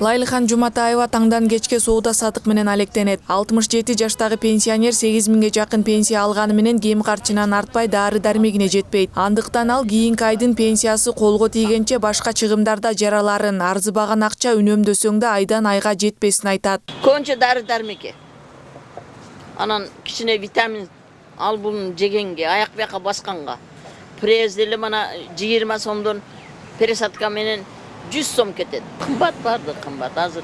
Лайлыхан Жуматаева таңдан кечке соода сатык менен алектенет. 67 жаштагы пенсионер 8 миңге жакын пенсия алганы менен кем карчынан артпай дары дармегине жетпейт. Андыктан ал кийинки айдын пенсиясы колго тийгенче башка чыгымдарда жараларын арзыбаган акча үнөмдөсөң да айдан айга жетпесин айтат. Көбүнчө дары дармеге. Анан кичине витамин ал бун жегенге, аяк бияка басканга. Пресс деле мана 20 сомдон пересадка менен 100 сом кетет. Кымбат барды, кымбат. Азыр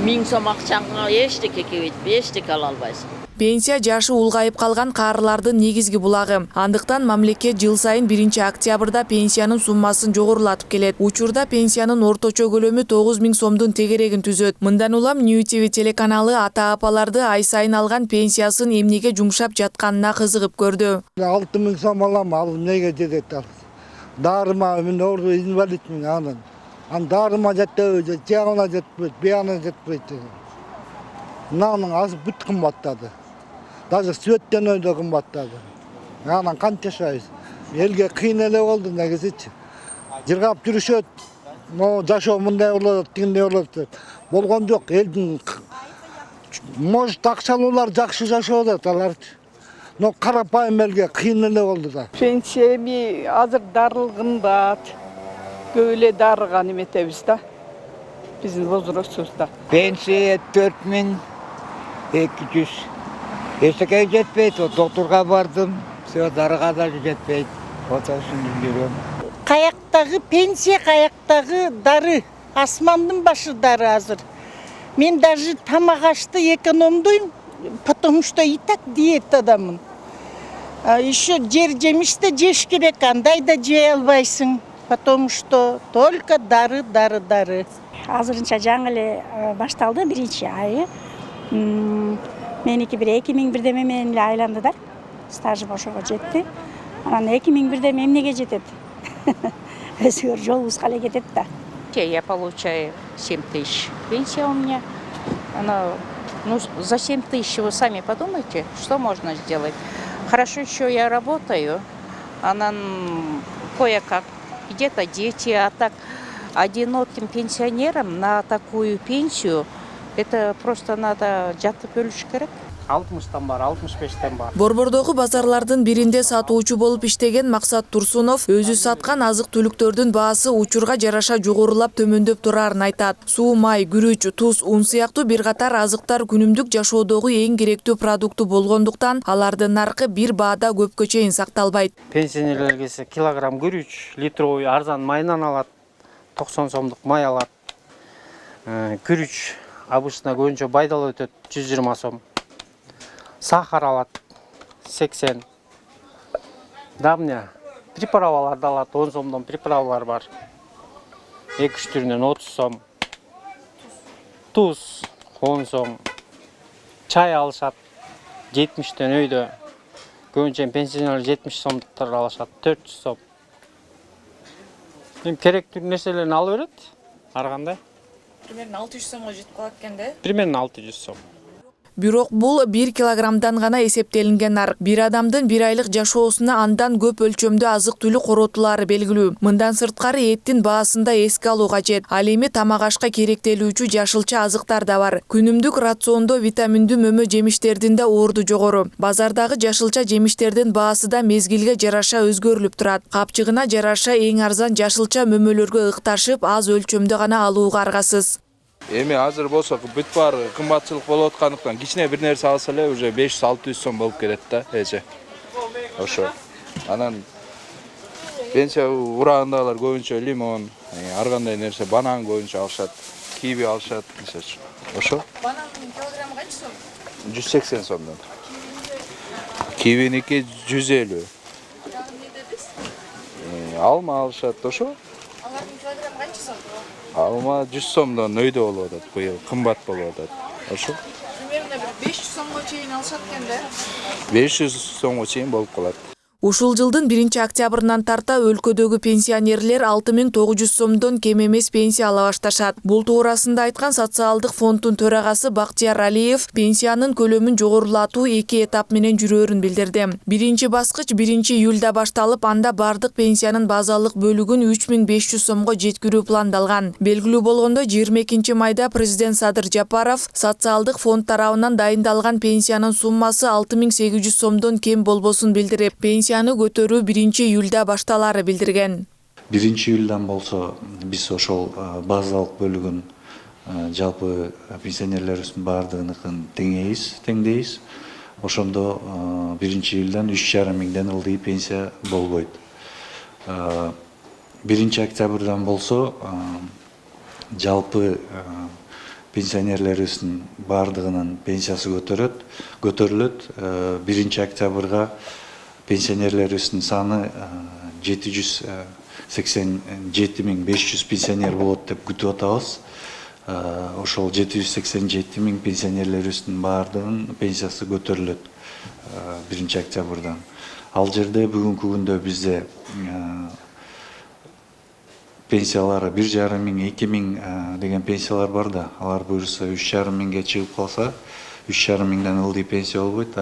1000 сом акчаңа эчтеке кебейт, эчтеке ала албайсың. Пенсия жашы улгайып калган каарылардын негизги булагы. Андыктан мамлекет жыл сайын 1-октябрда пенсиянын суммасын жогорулатып келет. Учурда пенсиянын орточо көлөмү 9000 сомдун тегерегин түзөт. Мындан улам New TV телеканалы ата-апаларды ай сайын алган пенсиясын эмнеге жумшап жатканына кызыгып көрдү. 6000 сом алам, ал эмнеге жетет ал? Дарыма мен орду инвалидмин анан. Дарыма жетпейт, жагына жетпейт, бияна жетпейт. Нанын азы бүт кымбаттады. Даже светтен өйдө кымбаттады. Анан канча жашайбыз? Элге кыйын эле болду негизичи. Жыргап жүрүшөт. Жашоо мындай болот, тигиндей болот. Болгон жок. Элдин может акчалуулар жакшы жашоодот аларчы. Но карапайым элге кыйын эле болду да. Пенсиями азыр дарыл кымбат. Көп эле дарыган эметебиз да. Биздин возрастыбызда. Пенсия 4200. Эчтеке жетпейт, доктурга бардым. Все дарыга да жетпейт. Отошун жүрөм. Каяктагы пенсия, каяктагы дары. Асмандын башы дары азыр. Мен даже тамак ашты экономдойм, потому что и так диетадамын. Еще жер жемиште жеш керек, андай да жей албайсың, потому что только дары. Азырынча жаңы эле башталды, биринчи айы. Меники бир 2001 менен эле айланды да. Стажым ошого жетти. Анан 2001 эмнеге жетет? Өзгөр жолубузга эле кетет да. Я получаю 7000. Пенсия у меня. За 7000 вы сами подумайте, что можно сделать. Хорошо еще я работаю. Она кое-как. Где-то дети, а так одиноким пенсионерам на такую пенсию это просто надо жатып өлүш керек. 60-тан бар, 65-тен бар. Борбордогу базарлардын биринде сатуучу болуп иштеген Максат Турсунов өзү саткан азык-түлүктөрдүн баасы учурга жараша жогорулап төмөндөп турарын айтат. Суу, май, күрүч, туз, ун сыяктуу бир катар азыктар күнүмдүк жашоодогу эң керектүү продукту болгондуктан алардын наркы бир баада көпкө чейин сакталбайт. Пенсионерлер келсе килограмм күрүч, литровый арзан майынан алат, 90 сомдук май алат. Күрүч обычно көбүнчө байдала өтөт 120 сом. Сахар алат 80. Дамня приправаларды алат 10 сомдон приправалар бар. 2-3 түрүнөн 30 сом. Туз 10 сом. Чай алышат 70тен өйдө. Көбүнчө пенсионерлер 70 сомдуктар алышат 400 сом. Керектүү нерселерин алып берет. Ар кандай? Примерно 600 сомго жетип калат экен да? Примерно 600 сом. Бирок бул 1 килограммдан гана эсептелинген нарк. Бир адамдын бир айлык жашоосуна андан көп өлчөмдө азык-түлүк коротулары белгилүү. Мындан сырткары эттин баасында эске алуу кажет. Ал эми тамак ашка керектелүүчү жашылча азыктар да бар. Күнүмдүк рациондо витаминдүү мөмө жемиштердин да орду жогору. Базардагы жашылча жемиштердин баасы да мезгилге жараша өзгөрүлүп турат. Капчыгына жараша эң арзан жашылча мөмөлөргө ыкташып, аз өлчөмдө гана алууга аргасыз. Эми азыр болсо бүт баары кымбатчылык болуп аткандыктан кичине бир нерсе алса эле уже 500-600 сом болуп кетет да эже. Ошо. Анан пенсия урагындагылар көбүнчө лимон, ар кандай нерсе, банан көбүнчө алышат, киви алышат, мисалы. Ошо. Банандын килограммы канча сом? 180 сомдон. Кивиники 150. Алма алышат, ошо. Алардын килограммы канча сом? Алма 100 сомдон өйдө болуп атат, быйыл кымбат болуп атат. Ошо. Примерно 500 сомго чейин алышат экен да? 500 сомго чейин болуп калат. Ушул жылдын 1-октябрынан тарта өлкөдөгү пенсионерлер 6900 сомдон кем эмес пенсия ала башташат. Бул туурасында айткан социалдык фонддун төрагасы Бактияр Алиев пенсиянын көлөмүн жогорулатуу 2 этап менен жүрөөрүн билдирди. Биринчи баскыч 1-июлда башталып, анда бардык пенсиянын базалык бөлүгүн 3500 сомго жеткирүү пландалган. Белгилүү болгондой 22 майда президент Садыр Жапаров социалдык фонд тарабынан дайындалган пенсиянын суммасы 6800 сомдон кем болбосун билдирип, пенсияны көтөрүү 1-июлда башталары билдирген. 1-июлдан болсо биз ошол базалык бөлүгүн жалпы пенсионерлерибиздин баардыгыныкын теңдейбиз. Ошондо 1-июлдан 3,5 миңден ылдый пенсия болбойт. 1-октябрдан болсо жалпы пенсионерлерибиздин баардыгынын пенсиясы көтөрүлөт. 1-октябрга пенсионерлерибиздин саны 787.500 пенсионер болот деп күтүп атабыз. Ошол 787.000 пенсионерлерибиздин баардыгынын пенсиясы көтөрүлөт 1-октябрдан. Ал жерде бүгүнкү күндө бизде пенсиялары 1,5 миң, 2 миң деген пенсиялар бар да, алар буюрса 3,5 миңге чыгып калса, 3,5 миңден ылдый пенсия болбойт,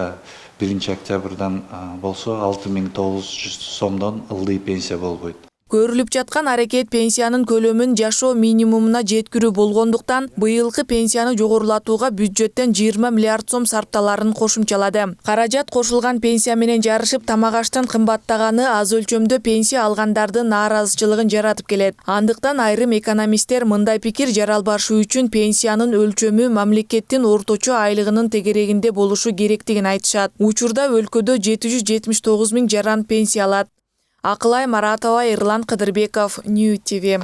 1-октябрдан болсо 6900 сомдон ылдый пенсия болбойт. Көрүлүп жаткан аракет пенсиянын көлөмүн жашоо минимумуна жеткирүү болгондуктан, быйылкы пенсияны жогорулатууга бюджеттен 20 миллиард сом сарпталарын кошумчалады. Каражат кошулган пенсия менен жарышып, тамак аштын кымбаттаганы аз өлчөмдө пенсия алгандардын нааразычылыгын жаратып келет. Андыктан айрым экономисттер мындай пикир жаралбашы үчүн пенсиянын өлчөмү мамлекеттин орточо айлыгынын тегерегинде болушу керектигин айтышат. Учурда өлкөдө 779 миң жаран пенсия алат. Акылай Маратова, Эрлан Кыдырбеков, Нью ТВ.